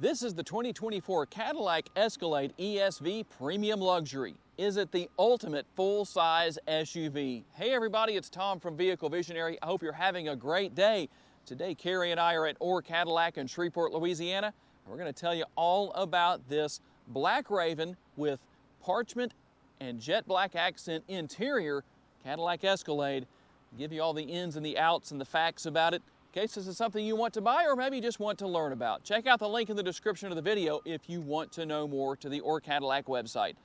This is the 2024 Cadillac Escalade ESV Premium Luxury. Is it the ultimate full-size SUV? Hey everybody, it's Tom from Vehicle Visionary. I hope you're having a great day. Today, Carrie and I are at Orr Cadillac in Shreveport, Louisiana. And we're going to tell you all about this Black Raven with parchment and jet black accent interior Cadillac Escalade. Give you all the ins and the outs and the facts about it. In case this is something you want to buy or maybe you just want to learn about. Check out the link in the description of the video if you want to know more to the Orr Cadillac website.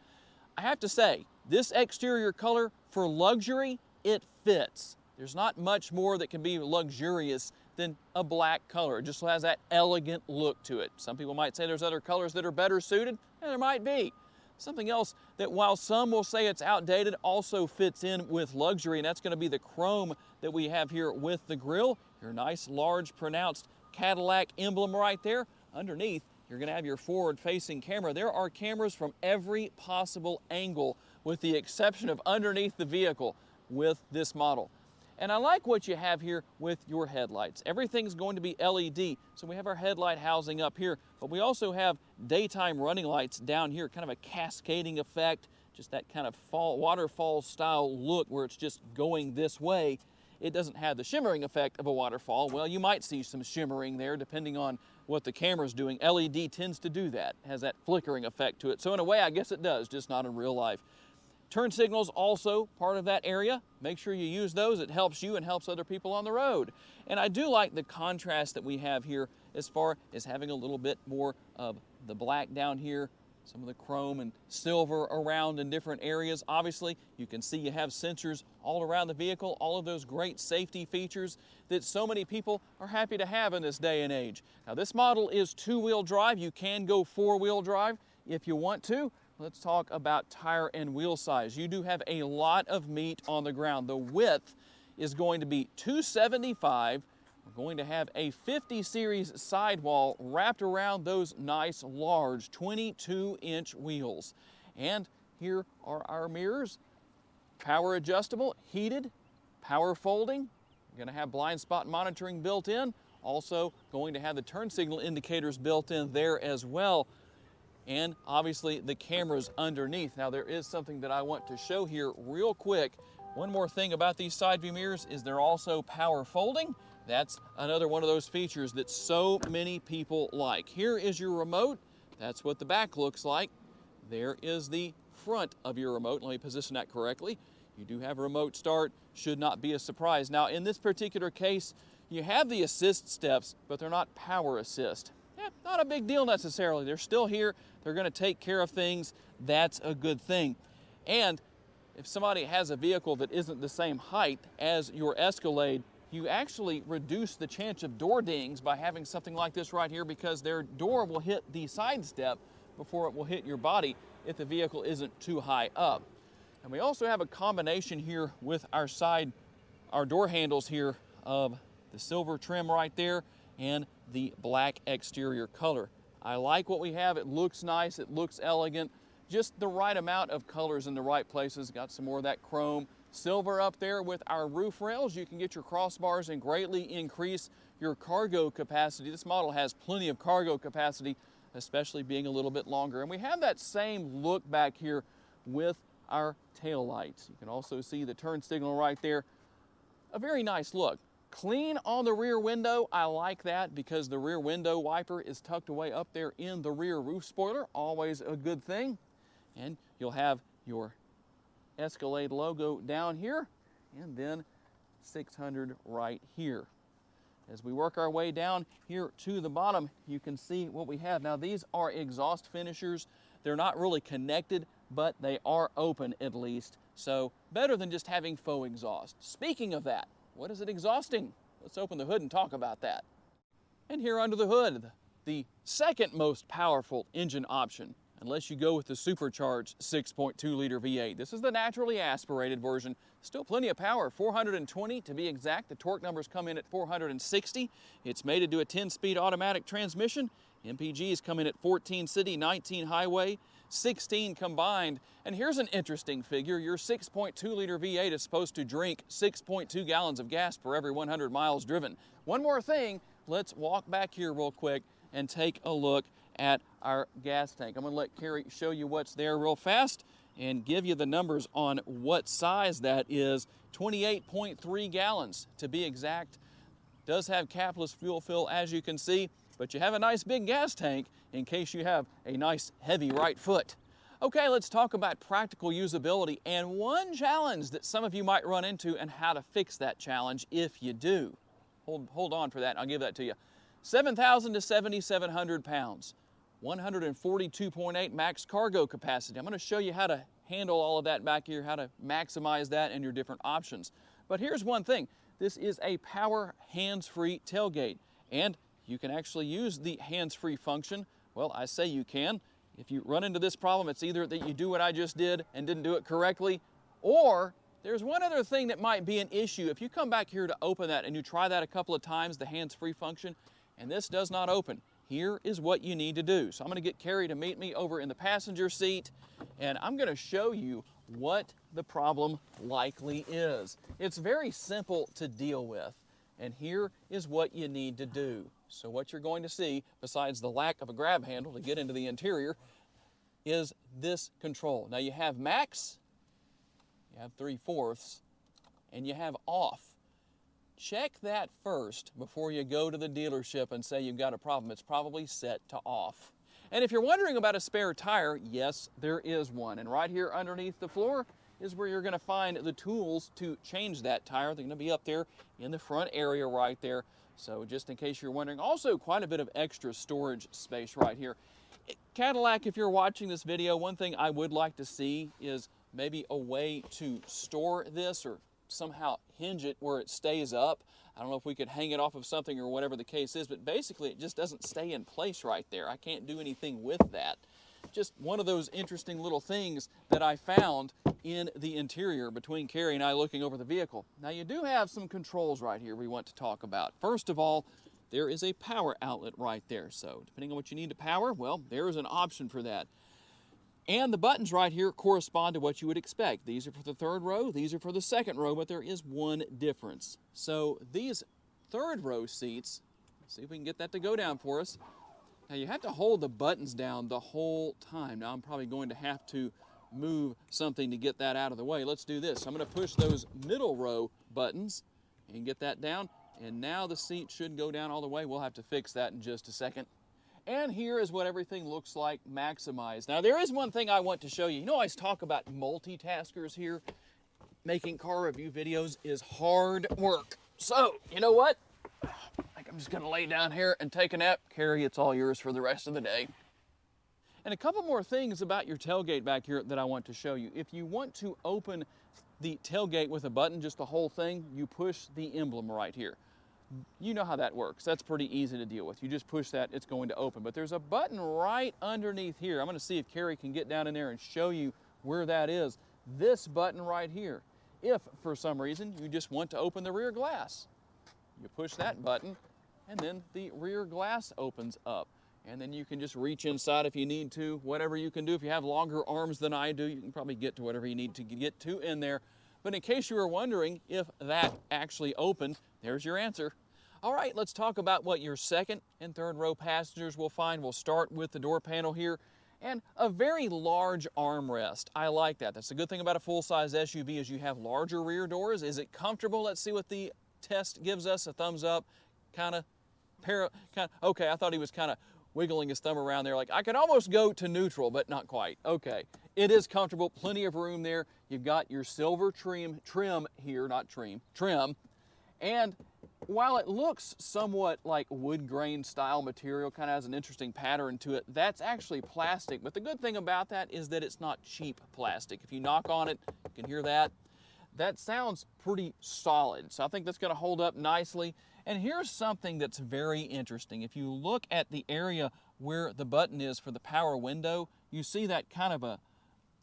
I have to say, this exterior color for luxury, it fits. There's not much more that can be luxurious than a black color. It just has that elegant look to it. Some people might say there's other colors that are better suited, and there might be. Something else that while some will say it's outdated also fits in with luxury, and that's going to be the chrome that we have here with the grille. Your nice, large, pronounced Cadillac emblem right there. Underneath, you're going to have your forward-facing camera. There are cameras from every possible angle with the exception of underneath the vehicle with this model. And I like what you have here with your headlights. Everything's going to be LED, so we have our headlight housing up here, but we also have daytime running lights down here, kind of a cascading effect, just that kind of waterfall style look where it's just going this way. It doesn't have the shimmering effect of a waterfall. Well, you might see some shimmering there depending on what the camera's doing. LED tends to do that, has that flickering effect to it. So in a way, I guess it does, just not in real life. Turn signals also part of that area. Make sure you use those. It helps you and helps other people on the road. And I do like the contrast that we have here as far as having a little bit more of the black down here, some of the chrome and silver around in different areas. Obviously, you can see you have sensors all around the vehicle, all of those great safety features that so many people are happy to have in this day and age. Now, this model is two-wheel drive. You can go four-wheel drive if you want to. Let's talk about tire and wheel size. You do have a lot of meat on the ground. The width is going to be 275. We're going to have a 50 series sidewall wrapped around those nice large 22-inch wheels. And here are our mirrors. Power adjustable, heated, power folding. You're going to have blind spot monitoring built in. Also going to have the turn signal indicators built in there as well. And obviously the cameras underneath. Now there is something that I want to show here real quick. One more thing about these side view mirrors is they're also power folding. That's another one of those features that so many people like. Here is your remote. That's what the back looks like. There is the front of your remote. Let me position that correctly. You do have a remote start, should not be a surprise. Now in this particular case, you have the assist steps, but they're not power assist. Not a big deal necessarily. They're still here. They're going to take care of things. That's a good thing. And if somebody has a vehicle that isn't the same height as your Escalade, you actually reduce the chance of door dings by having something like this right here because their door will hit the side step before it will hit your body if the vehicle isn't too high up. And we also have a combination here with our door handles here of the silver trim right there and the black exterior color. I like what we have. It looks nice. It looks elegant. Just the right amount of colors in the right places. Got some more of that chrome. Silver up there with our roof rails. You can get your crossbars and greatly increase your cargo capacity. This model has plenty of cargo capacity, especially being a little bit longer. And we have that same look back here with our tail lights. You can also see the turn signal right there. A very nice look. Clean on the rear window. I like that because the rear window wiper is tucked away up there in the rear roof spoiler. Always a good thing. And you'll have your Escalade logo down here and then 600 right here. As we work our way down here to the bottom, you can see what we have. Now these are exhaust finishers. They're not really connected, but they are open at least. So better than just having faux exhaust. Speaking of that, what is it exhausting? Let's open the hood and talk about that. And here under the hood, the second most powerful engine option, unless you go with the supercharged 6.2-liter V8. This is the naturally aspirated version. Still plenty of power, 420 to be exact. The torque numbers come in at 460. It's mated to a 10-speed automatic transmission. MPGs come in at 14 city, 19 highway, 16 combined. And here's an interesting figure. Your 6.2-liter V8 is supposed to drink 6.2 gallons of gas per every 100 miles driven. One more thing, let's walk back here real quick and take a look at our gas tank. I'm going to let Carrie show you what's there real fast and give you the numbers on what size that is. 28.3 gallons to be exact. Does have capless fuel fill, as you can see, but you have a nice big gas tank in case you have a nice heavy right foot. Okay, let's talk about practical usability and one challenge that some of you might run into and how to fix that challenge if you do. Hold on for that, I'll give that to you. 7,000 to 7,700 pounds, 142.8 max cargo capacity. I'm going to show you how to handle all of that back here, how to maximize that and your different options. But here's one thing, this is a power hands-free tailgate, and you can actually use the hands-free function. Well, I say you can. If you run into this problem, it's either that you do what I just did and didn't do it correctly, or there's one other thing that might be an issue. If you come back here to open that and you try that a couple of times, the hands-free function, and this does not open, here is what you need to do. So I'm going to get Carrie to meet me over in the passenger seat, and I'm going to show you what the problem likely is. It's very simple to deal with, and here is what you need to do. So what you're going to see, besides the lack of a grab handle to get into the interior, is this control. Now you have max, you have 3/4, and you have off. Check that first before you go to the dealership and say you've got a problem. It's probably set to off. And if you're wondering about a spare tire, yes, there is one. And right here underneath the floor is where you're going to find the tools to change that tire. They're going to be up there in the front area right there. So just in case you're wondering, also quite a bit of extra storage space right here. Cadillac, if you're watching this video, one thing I would like to see is maybe a way to store this or somehow hinge it where it stays up. I don't know if we could hang it off of something or whatever the case is, but basically it just doesn't stay in place right there. I can't do anything with that. Just one of those interesting little things that I found in the interior between Carrie and I looking over the vehicle. Now you do have some controls right here we want to talk about. First of all, there is a power outlet right there. So depending on what you need to power, well, there is an option for that. And the buttons right here correspond to what you would expect. These are for the third row, these are for the second row, but there is one difference. So these third row seats, let's see if we can get that to go down for us. Now you have to hold the buttons down the whole time. Now I'm probably going to have to move something to get that out of the way. Let's do this. I'm going to push those middle row buttons and get that down. And now the seat should go down all the way. We'll have to fix that in just a second. And here is what everything looks like maximized. Now there is one thing I want to show you. You know, I always talk about multitaskers here. Making car review videos is hard work. So, you know what? I'm just gonna lay down here and take a nap. Carrie, it's all yours for the rest of the day. And a couple more things about your tailgate back here that I want to show you. If you want to open the tailgate with a button, just the whole thing, you push the emblem right here. You know how that works. That's pretty easy to deal with. You just push that, it's going to open. But there's a button right underneath here. I'm gonna see if Carrie can get down in there and show you where that is. This button right here. If, for some reason, you just want to open the rear glass, you push that button, and then the rear glass opens up. And then you can just reach inside if you need to, whatever you can do. If you have longer arms than I do, you can probably get to whatever you need to get to in there. But in case you were wondering if that actually opened, there's your answer. All right, let's talk about what your second and third row passengers will find. We'll start with the door panel here and a very large armrest. I like that. That's the good thing about a full-size SUV is you have larger rear doors. Is it comfortable? Let's see what the test gives us. A thumbs up, okay, I thought he was kind of wiggling his thumb around there like I could almost go to neutral, but not quite. Okay, it is comfortable, plenty of room there. You've got your silver trim here, not trim. And while it looks somewhat like wood grain style material, kind of has an interesting pattern to it, that's actually plastic. But the good thing about that is that it's not cheap plastic. If you knock on it, you can hear that. That sounds pretty solid. So I think that's going to hold up nicely. And here's something that's very interesting. If you look at the area where the button is for the power window, you see that kind of a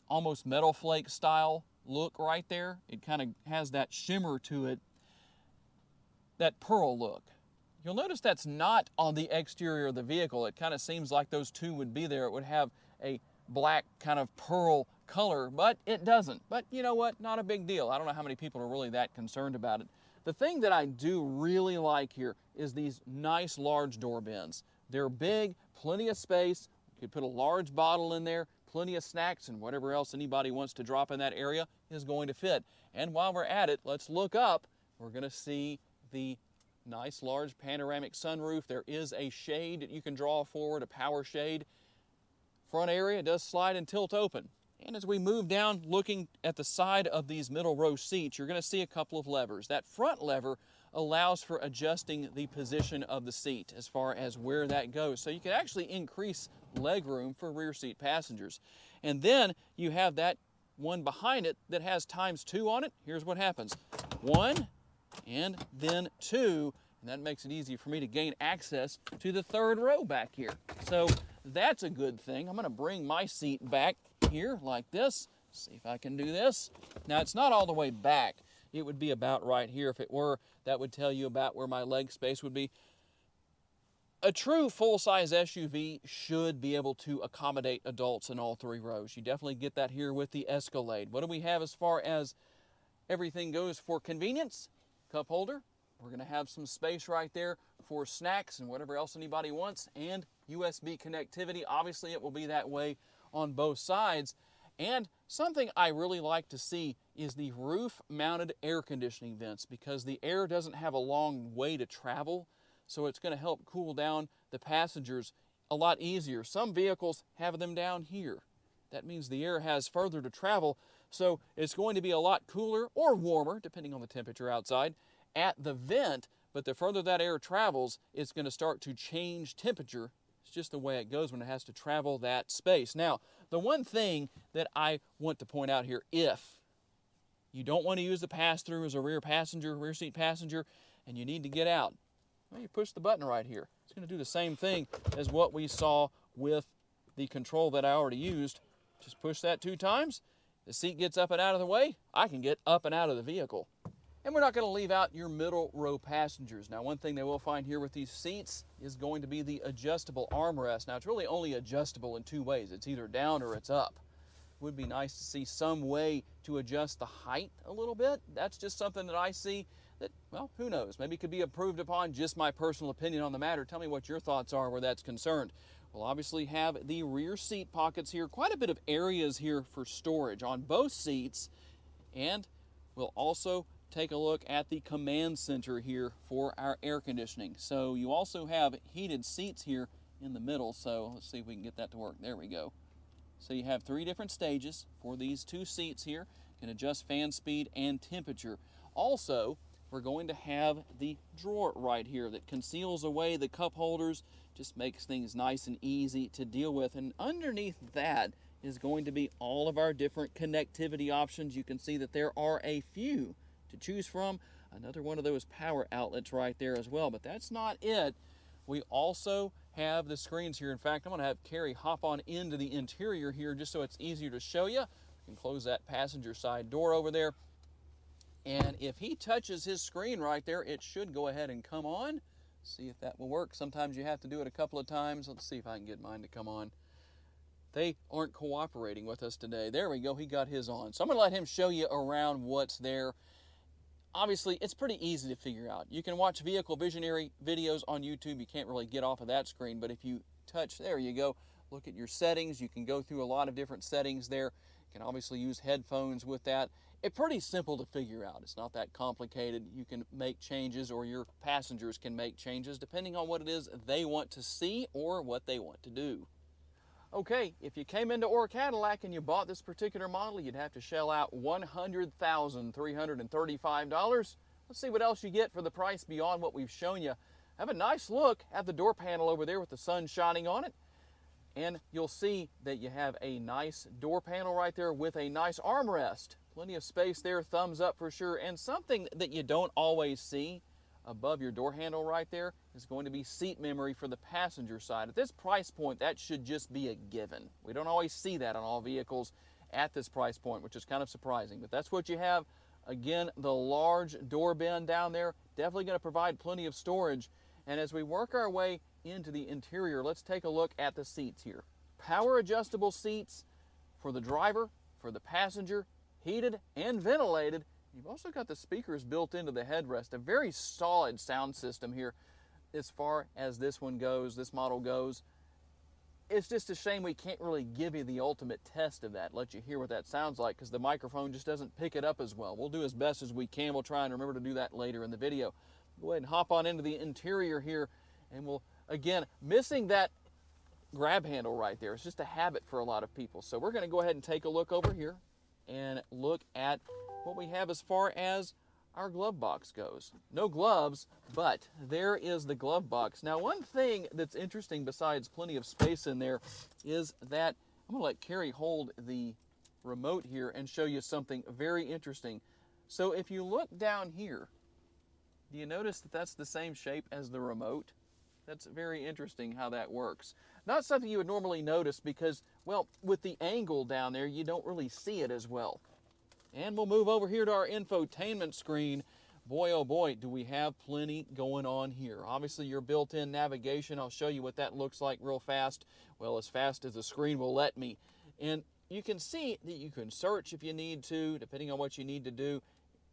almost metal flake style look right there. It kind of has that shimmer to it, that pearl look. You'll notice that's not on the exterior of the vehicle. It kind of seems like those two would be there. It would have a black kind of pearl color, but it doesn't. But you know what? Not a big deal. I don't know how many people are really that concerned about it. The thing that I do really like here is these nice large door bins. They're big, plenty of space. You could put a large bottle in there, plenty of snacks, and whatever else anybody wants to drop in that area is going to fit. And while we're at it, let's look up. We're going to see the nice large panoramic sunroof. There is a shade that you can draw forward, a power shade. Front area does slide and tilt open. And as we move down, looking at the side of these middle row seats, you're going to see a couple of levers. That front lever allows for adjusting the position of the seat as far as where that goes. So you can actually increase leg room for rear seat passengers. And then you have that one behind it that has ×2 on it. Here's what happens. 1 and then 2, and that makes it easy for me to gain access to the third row back here. So that's a good thing. I'm going to bring my seat back here like this. See if I can do this. Now it's not all the way back. It would be about right here. If it were, that would tell you about where my leg space would be. A true full-size SUV should be able to accommodate adults in all 3 rows. You definitely get that here with the Escalade. What do we have as far as everything goes for convenience? Cup holder. We're going to have some space right there for snacks and whatever else anybody wants, and USB connectivity. Obviously, it will be that way on both sides. And something I really like to see is the roof-mounted air conditioning vents, because the air doesn't have a long way to travel, so it's going to help cool down the passengers a lot easier. Some vehicles have them down here. That means the air has further to travel, so it's going to be a lot cooler or warmer, depending on the temperature outside, at the vent, but the further that air travels, it's going to start to change temperature. It's just the way it goes when it has to travel that space. Now, the one thing that I want to point out here, if you don't want to use the pass-through as a rear seat passenger, and you need to get out, well, you push the button right here. It's going to do the same thing as what we saw with the control that I already used. Just push that 2 times. The seat gets up and out of the way. I can get up and out of the vehicle. And we're not going to leave out your middle row passengers. Now, one thing they will find here with these seats is going to be the adjustable armrest. Now, it's really only adjustable in 2 ways. It's either down or it's up. It would be nice to see some way to adjust the height a little bit. That's just something that I see that, well, who knows? Maybe it could be improved upon. Just my personal opinion on the matter. Tell me what your thoughts are where that's concerned. We'll obviously have the rear seat pockets here. Quite a bit of areas here for storage on both seats. And we'll also take a look at the command center here for our air conditioning. So you also have heated seats here in the middle. So let's see if we can get that to work. There we go. So you have 3 different stages for these 2 seats here. You can adjust fan speed and temperature. Also, we're going to have the drawer right here that conceals away the cup holders, just makes things nice and easy to deal with. And underneath that is going to be all of our different connectivity options. You can see that there are a few to choose from. Another one of those power outlets right there as well, but that's not it. We also have the screens here. In fact, I'm going to have Carrie hop on into the interior here just so it's easier to show you. You can close that passenger side door over there. And if he touches his screen right there, it should go ahead and come on. See if that will work. Sometimes you have to do it a couple of times. Let's see if I can get mine to come on. They aren't cooperating with us today. There we go. He got his on. So I'm going to let him show you around what's there. Obviously, it's pretty easy to figure out. You can watch Vehicle Visionary videos on YouTube. You can't really get off of that screen, but if you touch, there you go, look at your settings. You can go through a lot of different settings there. You can obviously use headphones with that. It's pretty simple to figure out. It's not that complicated. You can make changes, or your passengers can make changes depending on what it is they want to see or what they want to do. Okay, if you came into Cadillac and you bought this particular model, you'd have to shell out $100,335. Let's see what else you get for the price beyond what we've shown you. Have a nice look at the door panel over there with the sun shining on it. And you'll see that you have a nice door panel right there with a nice armrest. Plenty of space there, thumbs up for sure. And something that you don't always see above your door handle right there is going to be seat memory for the passenger side. At this price point, that should just be a given. We don't always see that on all vehicles at this price point, which is kind of surprising, but that's what you have. Again, the large door bin down there, definitely going to provide plenty of storage. And as we work our way into the interior, let's take a look at the seats here. Power adjustable seats for the driver, for the passenger, heated and ventilated. You've also got the speakers built into the headrest, a very solid sound system here. as far as this one goes, this model goes. It's just a shame we can't really give you the ultimate test of that, let you hear what that sounds like, because the microphone just doesn't pick it up as well. We'll do as best as we can. We'll try and remember to do that later in the video. Go ahead and hop on into the interior here, and we'll, again, missing that grab handle right there. It's just a habit for a lot of people. So we're going to go ahead and take a look over here and look at what we have as far as our glove box goes. No gloves, but there is the glove box. Now, one thing that's interesting besides plenty of space in there is that I'm gonna let Carrie hold the remote here and show you something very interesting. So if you look down here, do you notice that that's the same shape as the remote? That's very interesting how that works. Not something you would normally notice because, well, with the angle down there, you don't really see it as well. And we'll move over here to our infotainment screen. Boy, oh boy, do we have plenty going on here. Obviously, your built-in navigation, I'll show you what that looks like real fast. Well, as fast as the screen will let me. And you can see that you can search if you need to, depending on what you need to do.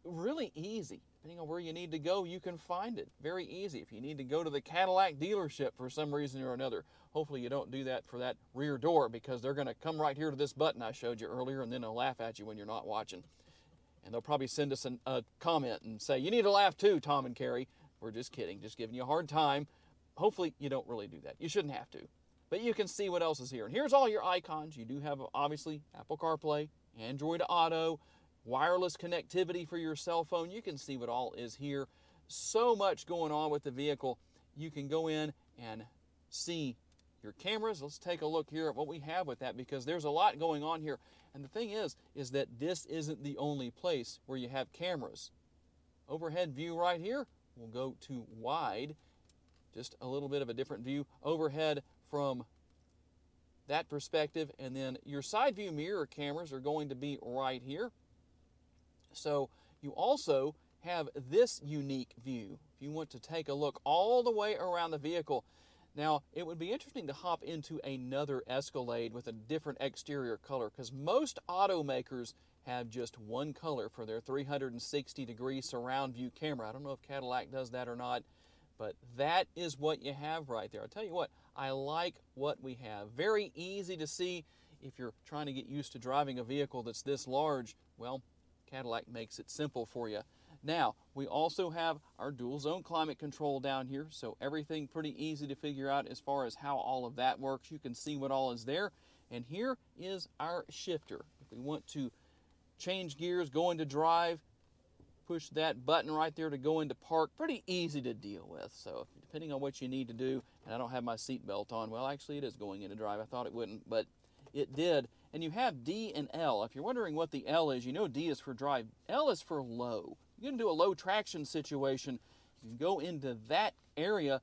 Really easy. Depending on where you need to go, you can find it. Very easy. If you need to go to the Cadillac dealership for some reason or another, hopefully you don't do that for that rear door, because they're going to come right here to this button I showed you earlier, and then they'll laugh at you when you're not watching. And they'll probably send us a comment and say, you need to laugh too, Tom and Carrie. We're just kidding, just giving you a hard time. Hopefully you don't really do that. You shouldn't have to. But you can see what else is here. And here's all your icons. You do have, obviously, Apple CarPlay, Android Auto, wireless connectivity for your cell phone. You can see what all is here. So much going on with the vehicle. You can go in and see your cameras. Let's take a look here at what we have with that, because there's a lot going on here. And the thing is that this isn't the only place where you have cameras. Overhead view right here. We'll go to wide. Just a little bit of a different view. Overhead from that perspective. And then your side view mirror cameras are going to be right here. So you also have this unique view if you want to take a look all the way around the vehicle. Now, it would be interesting to hop into another Escalade with a different exterior color, because most automakers have just one color for their 360-degree surround view camera. I don't know if Cadillac does that or not, but that is what you have right there. I'll tell you what, I like what we have. Very easy to see if you're trying to get used to driving a vehicle that's this large. Well, Cadillac makes it simple for you. Now, we also have our dual zone climate control down here, so everything pretty easy to figure out as far as how all of that works. You can see what all is there. And here is our shifter. If we want to change gears, go into drive, push that button right there to go into park. Pretty easy to deal with. So depending on what you need to do, and I don't have my seatbelt on. Well, actually it is going into drive. I thought it wouldn't, but it did. And you have D and L. If you're wondering what the L is, you know D is for drive. L is for low. You can do a low traction situation. You can go into that area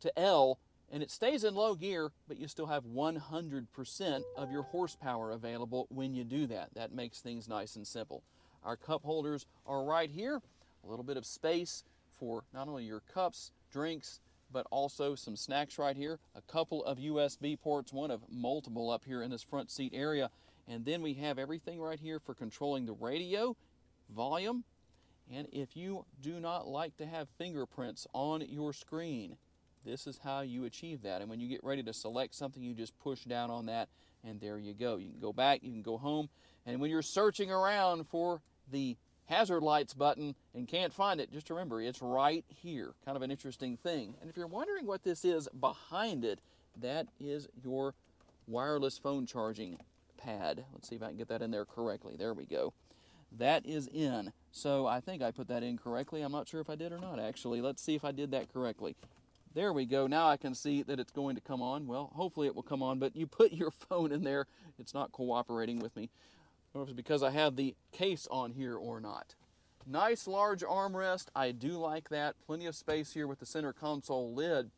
to L, and it stays in low gear, but you still have 100% of your horsepower available when you do that. That makes things nice and simple. Our cup holders are right here. A little bit of space for not only your cups, drinks, but also some snacks right here. A couple of USB ports, one of multiple up here in this front seat area. And then we have everything right here for controlling the radio, volume, and if you do not like to have fingerprints on your screen, this is how you achieve that. And when you get ready to select something, you just push down on that, and there you go. You can go back, you can go home, and when you're searching around for the hazard lights button and can't find it, just remember it's right here. Kind of an interesting thing. And if you're wondering what this is behind it, that is your wireless phone charging pad. Let's see if I can get that in there correctly. There we go. That is in. So I think I put that in correctly. I'm not sure if I did or not, actually. Let's see if I did that correctly. There we go. Now I can see that it's going to come on. Well, hopefully it will come on, but you put your phone in there. It's not cooperating with me. I don't know if it's because I have the case on here or not. Nice large armrest. I do like that. Plenty of space here with the center console lid.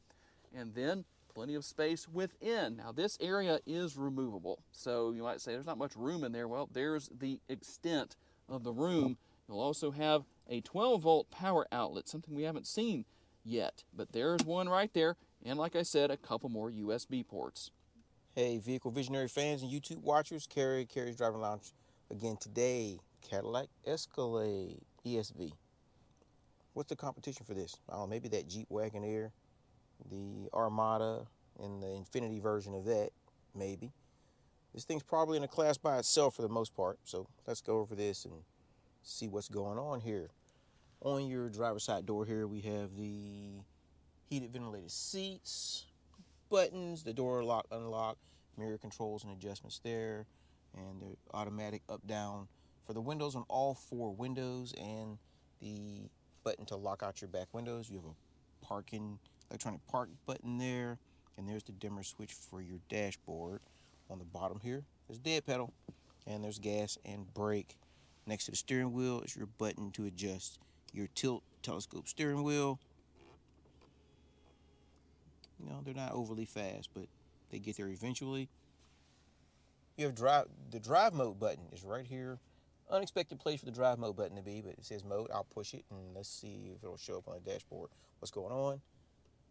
And then plenty of space within. Now this area is removable. So you might say there's not much room in there. Well, there's the extent of the room. You'll also have a 12-volt power outlet, something we haven't seen yet. But there's one right there. And like I said, a couple more USB ports. Hey, Vehicle Visionary fans and YouTube watchers, Carrie's Driving Lounge again today. Cadillac Escalade ESV. What's the competition for this? I don't know, maybe that Jeep Wagoneer the Armada and the Infinity version of that, maybe. This thing's probably in a class by itself for the most part, so let's go over this and see what's going on here. On your driver's side door here, we have the heated ventilated seats, buttons, the door lock, unlock, mirror controls and adjustments there, and the automatic up, down for the windows on all 4 windows, and the button to lock out your back windows. You have a electronic park button there, and there's the dimmer switch for your dashboard. On the bottom here, there's dead pedal, and there's gas and brake. Next to the steering wheel is your button to adjust your tilt telescope steering wheel. You know, they're not overly fast, but they get there eventually. You have the drive mode button is right here. Unexpected place for the drive mode button to be, but it says mode. I'll push it and let's see if it'll show up on the dashboard what's going on.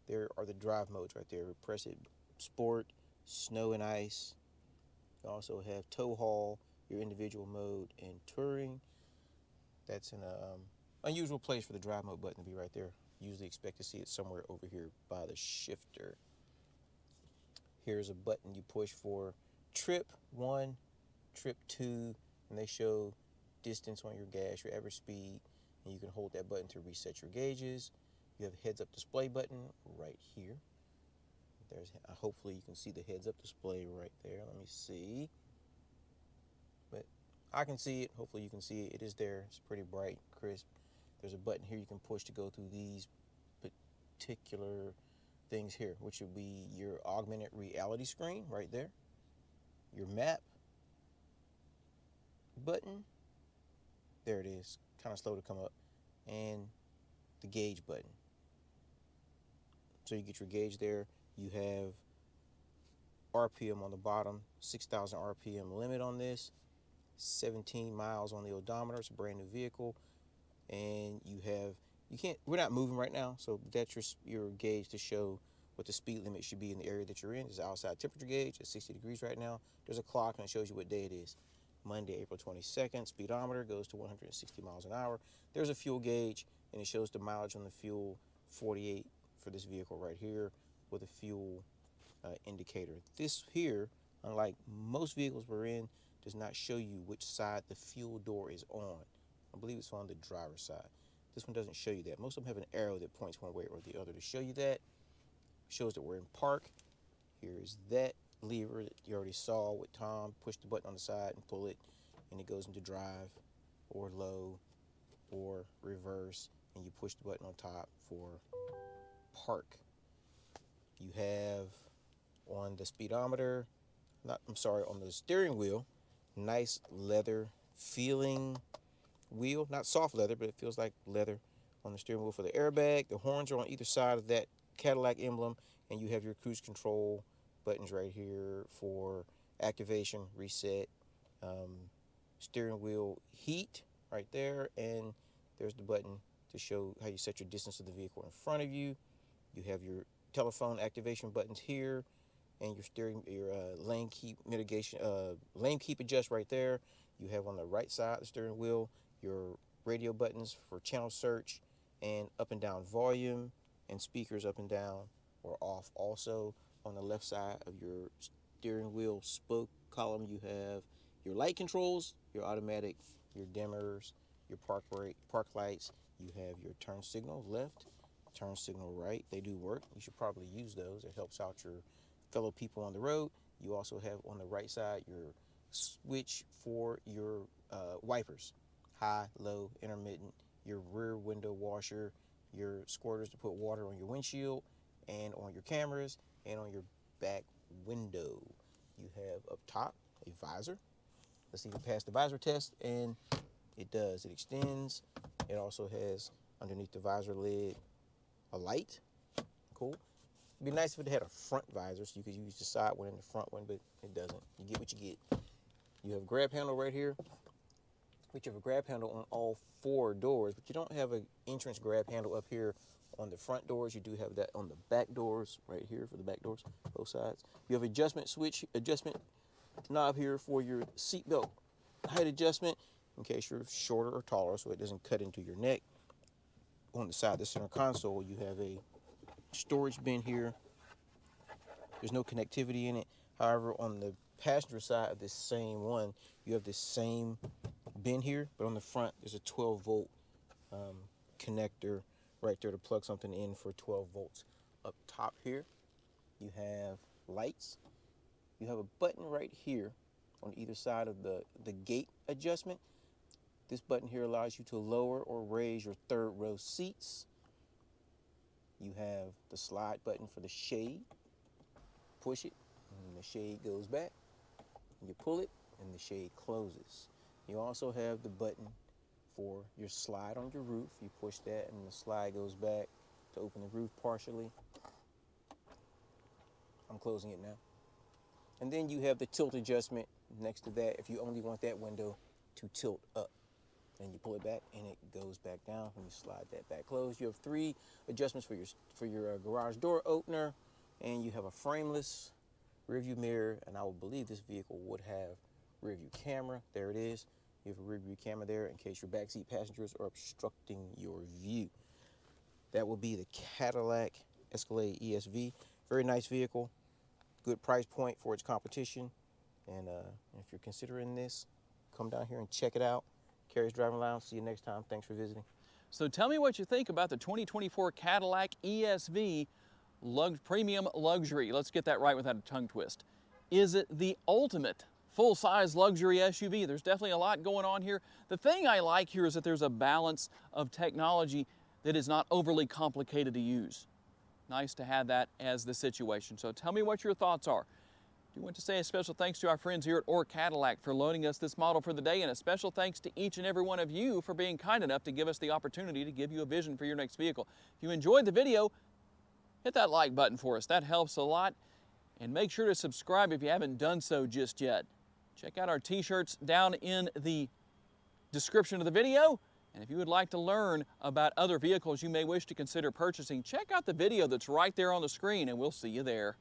There are the drive modes right there. Press it, sport, snow and ice. You also have tow haul, your individual mode, and touring. That's an unusual place for the drive mode button to be right there. Usually expect to see it somewhere over here by the shifter. Here's a button you push for trip 1, trip 2, and they show distance on your gas, your average speed, and you can hold that button to reset your gauges. You have a heads up display button right here. There's hopefully you can see the heads up display right there. Let me see. But I can see it. Hopefully you can see it. It is there. It's pretty bright, crisp. There's a button here you can push to go through these particular things here, which would be your augmented reality screen right there, your map button, there it is, kind of slow to come up, and the gauge button. So you get your gauge there. You have RPM on the bottom, 6,000 RPM limit on this, 17 miles on the odometer. It's a brand new vehicle, and we're not moving right now, so that's your gauge to show what the speed limit should be in the area that you're in. It's an outside temperature gauge at 60 degrees right now. There's a clock and it shows you what day it is. Monday, April 22nd. Speedometer goes to 160 miles an hour. There's a fuel gauge and it shows the mileage on the fuel, 48 for this vehicle right here with a fuel indicator. This here, unlike most vehicles we're in, does not show you which side the fuel door is on. I believe it's on the driver's side. This one doesn't show you that. Most of them have an arrow that points one way or the other to show you that. Shows that we're in park. Here is that lever that you already saw with Tom. Push the button on the side and pull it, and it goes into drive or low or reverse, and you push the button on top for park. You have on the speedometer, on the steering wheel, nice leather feeling wheel, not soft leather, but it feels like leather on the steering wheel for the airbag. The horns are on either side of that Cadillac emblem, and you have your cruise control buttons right here for activation, reset, steering wheel heat right there, and there's the button to show how you set your distance to the vehicle in front of you. You have your telephone activation buttons here, and your lane keep mitigation, lane keep adjust right there. You have on the right side of the steering wheel your radio buttons for channel search and up and down volume, and speakers up and down or off. Also on the left side of your steering wheel spoke column, you have your light controls, your automatic, your dimmers, your park lights. You have your turn signal left, turn signal right. They do work. You should probably use those. It helps out your fellow people on the road. You also have on the right side your switch for your wipers, high, low, intermittent, your rear window washer, your squirters to put water on your windshield and on your cameras and on your back window. You have up top a visor. Let's see if it passed the visor test, and it does. It extends. It also has underneath the visor lid a light. Cool. It'd be nice if it had a front visor so you could use the side one and the front one, but it doesn't. You get what you get. You have a grab handle right here, which you have a grab handle on all 4 doors, but you don't have an entrance grab handle up here on the front doors. You do have that on the back doors right here for the back doors, both sides. You have adjustment knob here for your seatbelt height adjustment in case you're shorter or taller so it doesn't cut into your neck. On the side of the center console, you have a storage bin here. There's no connectivity in it. However, on the passenger side of this same one, you have this same bin here, but on the front there's a 12-volt connector right there to plug something in for 12 volts. Up top here, you have lights. You have a button right here on either side of the gate adjustment. This button here allows you to lower or raise your third row seats. You have the slide button for the shade. Push it, and the shade goes back. You pull it, and the shade closes. You also have the button for your slide on your roof. You push that, and the slide goes back to open the roof partially. I'm closing it now. And then you have the tilt adjustment next to that if you only want that window to tilt up. And you pull it back, and it goes back down, and you slide that back closed. You have 3 adjustments for your garage door opener, and you have a frameless rear view mirror, and I will believe this vehicle would have rear view camera. There it is. You have a rear view camera there in case your backseat passengers are obstructing your view. That will be the Cadillac Escalade ESV. Very nice vehicle, good price point for its competition. And if you're considering this, come down here and check it out. Carrie's Driving Lounge. See you next time. Thanks for visiting. So tell me what you think about the 2024 Cadillac ESV Premium Luxury. Let's get that right without a tongue twist. Is it the ultimate full-size luxury SUV? There's definitely a lot going on here. The thing I like here is that there's a balance of technology that is not overly complicated to use. Nice to have that as the situation. So tell me what your thoughts are. I do want to say a special thanks to our friends here at Or Cadillac for loaning us this model for the day, and a special thanks to each and every one of you for being kind enough to give us the opportunity to give you a vision for your next vehicle. If you enjoyed the video, hit that like button for us. That helps a lot. And make sure to subscribe if you haven't done so just yet. Check out our t-shirts down in the description of the video. And if you would like to learn about other vehicles you may wish to consider purchasing, check out the video that's right there on the screen, and we'll see you there.